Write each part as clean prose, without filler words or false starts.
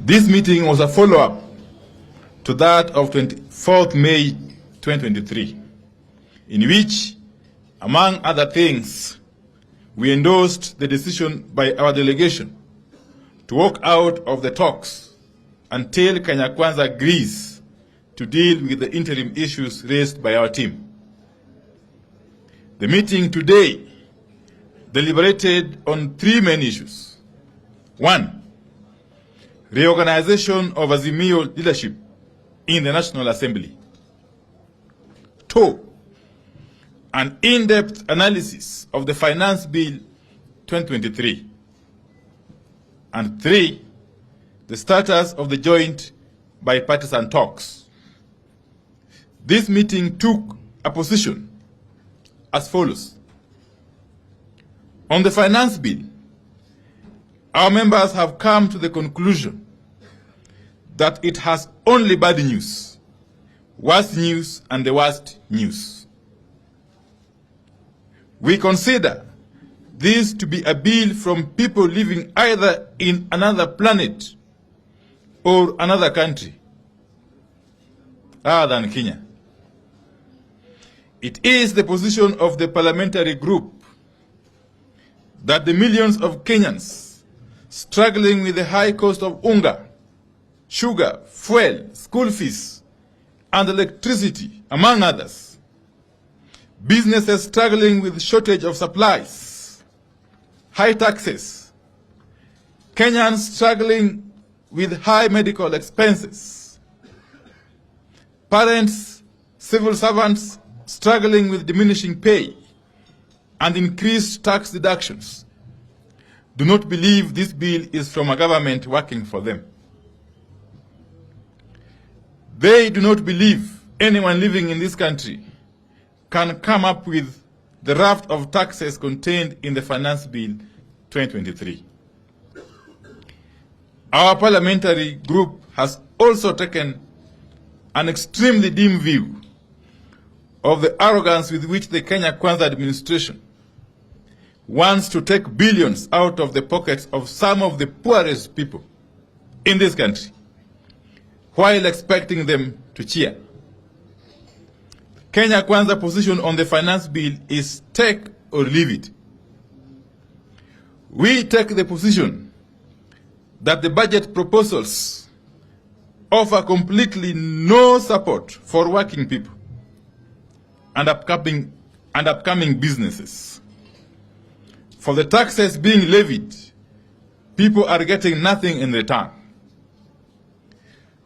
This meeting was a follow-up to that of 24th May 2023, in which, among other things, we endorsed the decision by our delegation to walk out of the talks until Kenya Kwanza agrees to deal with the interim issues raised by our team. The meeting today deliberated on three main issues. 1. Reorganization of Azimio leadership in the National Assembly. 2. An in-depth analysis of the Finance Bill 2023. And 3. The status of the joint Bipartisan Talks. This meeting took a position as follows. On the Finance Bill, our members have come to the conclusion that it has only bad news, worst news, and the worst news. We consider this to be a bill from people living either in another planet or another country other than Kenya. It is the position of the parliamentary group that the millions of Kenyans struggling with the high cost of unga, sugar, fuel, school fees, and electricity, among others, businesses struggling with shortage of supplies, high taxes, Kenyans struggling with high medical expenses, parents, civil servants struggling with diminishing pay and increased tax deductions, do not believe this bill is from a government working for them. They do not believe anyone living in this country can come up with the raft of taxes contained in the Finance Bill 2023. Our parliamentary group has also taken an extremely dim view of the arrogance with which the Kenya Kwanza administration wants to take billions out of the pockets of some of the poorest people in this country, while expecting them to cheer. Kenya Kwanza position on the Finance Bill is take or leave it. We take the position that the budget proposals offer completely no support for working people and upcoming businesses. For the taxes being levied, people are getting nothing in return.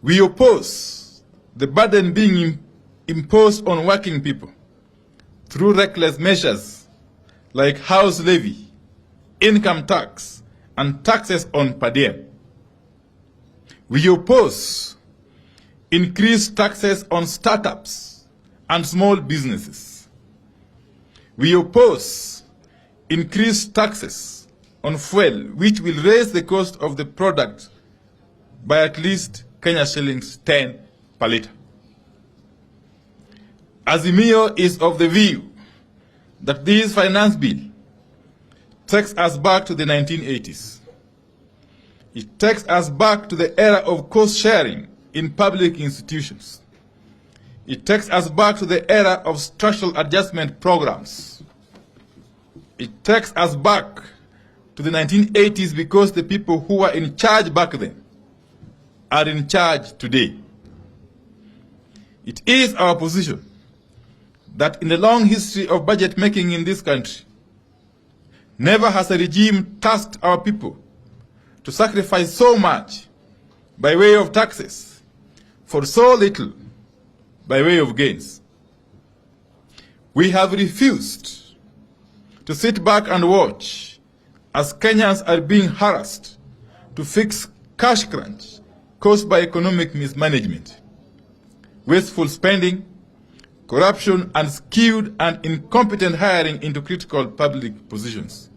We oppose the burden being imposed on working people through reckless measures like house levy, income tax, and taxes on per diem. We oppose increased taxes on startups and small businesses. We oppose increased taxes on fuel, which will raise the cost of the product by at least Kenya shillings 10 per litre. Azimio is of the view that this finance bill takes us back to the 1980s. It takes us back to the era of cost sharing in public institutions. It takes us back to the era of structural adjustment programs. It takes us back to the 1980s because the people who were in charge back then are in charge today. It is our position that in the long history of budget making in this country, never has a regime tasked our people to sacrifice so much by way of taxes for so little by way of gains. We have refused to sit back and watch as Kenyans are being harassed to fix cash crunch caused by economic mismanagement, wasteful spending, corruption, and skewed and incompetent hiring into critical public positions.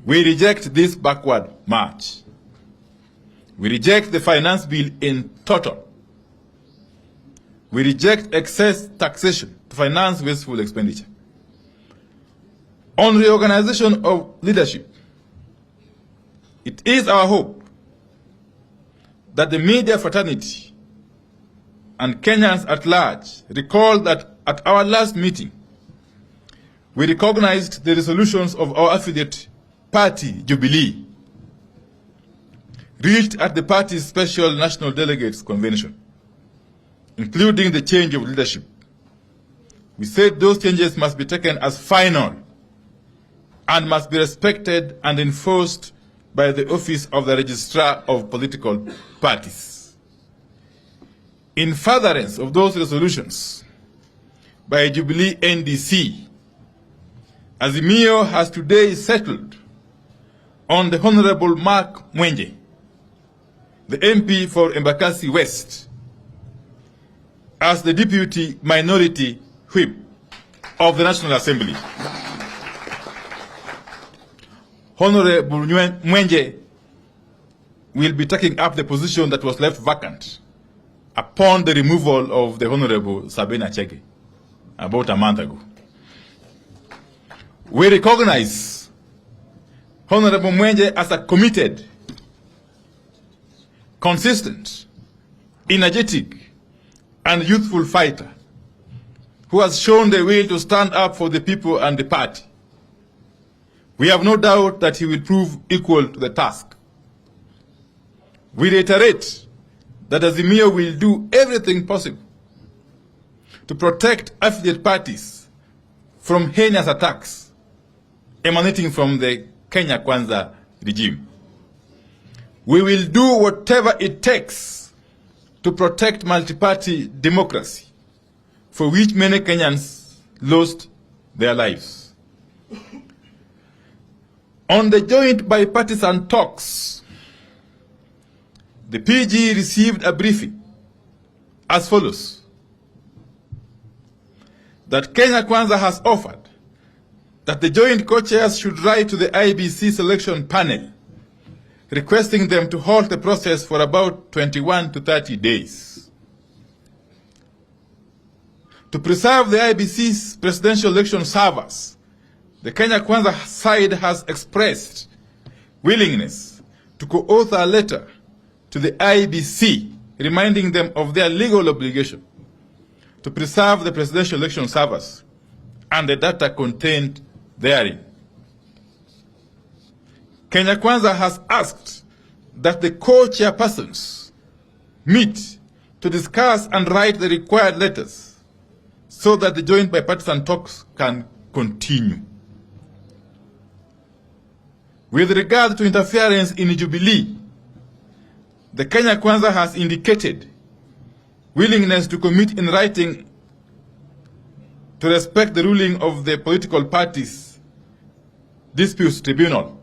We reject this backward march. We reject the finance bill in total. We reject excess taxation to finance wasteful expenditure. On reorganization of leadership, it is our hope that the media fraternity and Kenyans at large recall that at our last meeting, we recognized the resolutions of our affiliate party, Jubilee, reached at the party's special national delegates convention, including the change of leadership. We said those changes must be taken as final and must be respected and enforced by the Office of the Registrar of Political Parties. In furtherance of those resolutions by Jubilee NDC, Azimio has today settled on the Honorable Mark Mwenje, the MP for Embakasi West, as the Deputy Minority Whip of the National Assembly. Honorable Mwenje will be taking up the position that was left vacant upon the removal of the Honorable Sabina Chege about a month ago. We recognize Honorable Mwenje as a committed, consistent, energetic, and youthful fighter who has shown the will to stand up for the people and the party. We have no doubt that he will prove equal to the task. We reiterate that Azimio will do everything possible to protect affiliate parties from heinous attacks emanating from the Kenya Kwanza regime. We will do whatever it takes to protect multi-party democracy, for which many Kenyans lost their lives. On the joint bipartisan talks, the PG received a briefing as follows: that Kenya Kwanza has offered that the joint co-chairs should write to the IBC selection panel requesting them to halt the process for about 21 to 30 days. To preserve the IBC's presidential election servers, the Kenya Kwanza side has expressed willingness to co-author a letter to the IBC reminding them of their legal obligation to preserve the presidential election servers and the data contained therein. Kenya Kwanza has asked that the co-chairpersons meet to discuss and write the required letters so that the joint bipartisan talks can continue. With regard to interference in Jubilee, the Kenya Kwanza has indicated willingness to commit in writing to respect the ruling of the political parties' disputes tribunal,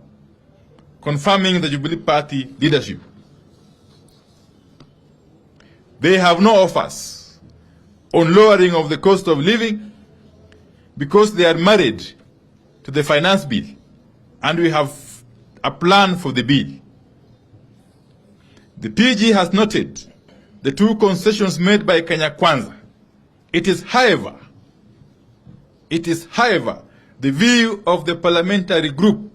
confirming the Jubilee Party leadership. They have no offers on lowering of the cost of living because they are married to the finance bill, and we have a plan for the bill. The PG has noted the two concessions made by Kenya Kwanza. It is, however, the view of the parliamentary group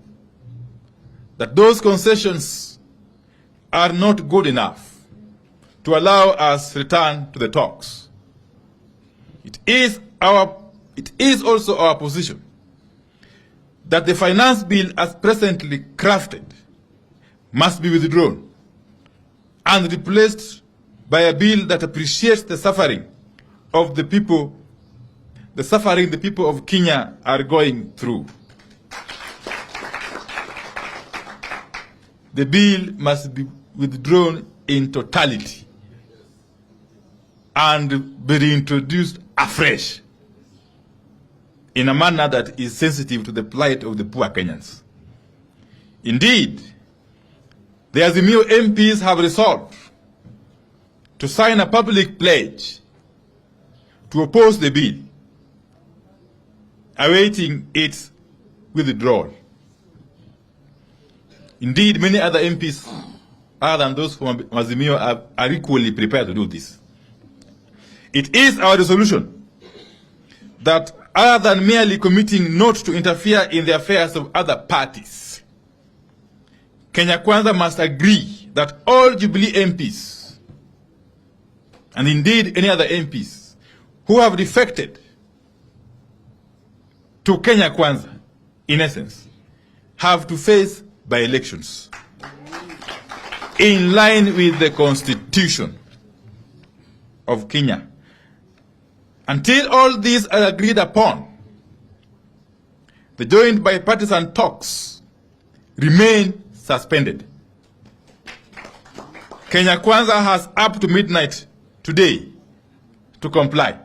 that those concessions are not good enough to allow us return to the talks. It is also our position that the finance bill as presently crafted must be withdrawn and replaced by a bill that appreciates the suffering of the people, the people of Kenya are going through. The bill must be withdrawn in totality and be reintroduced afresh in a manner that is sensitive to the plight of the poor Kenyans. Indeed, the Azimio MPs have resolved to sign a public pledge to oppose the bill, awaiting its withdrawal. Indeed, many other MPs, other than those from Azimio, are equally prepared to do this. It is our resolution that other than merely committing not to interfere in the affairs of other parties, Kenya Kwanza must agree that all Jubilee MPs, and indeed any other MPs, who have defected to Kenya Kwanza, in essence, have to face by-elections in line with the Constitution of Kenya. Until all these are agreed upon, the joint bipartisan talks remain suspended. Kenya Kwanza has up to midnight today to comply.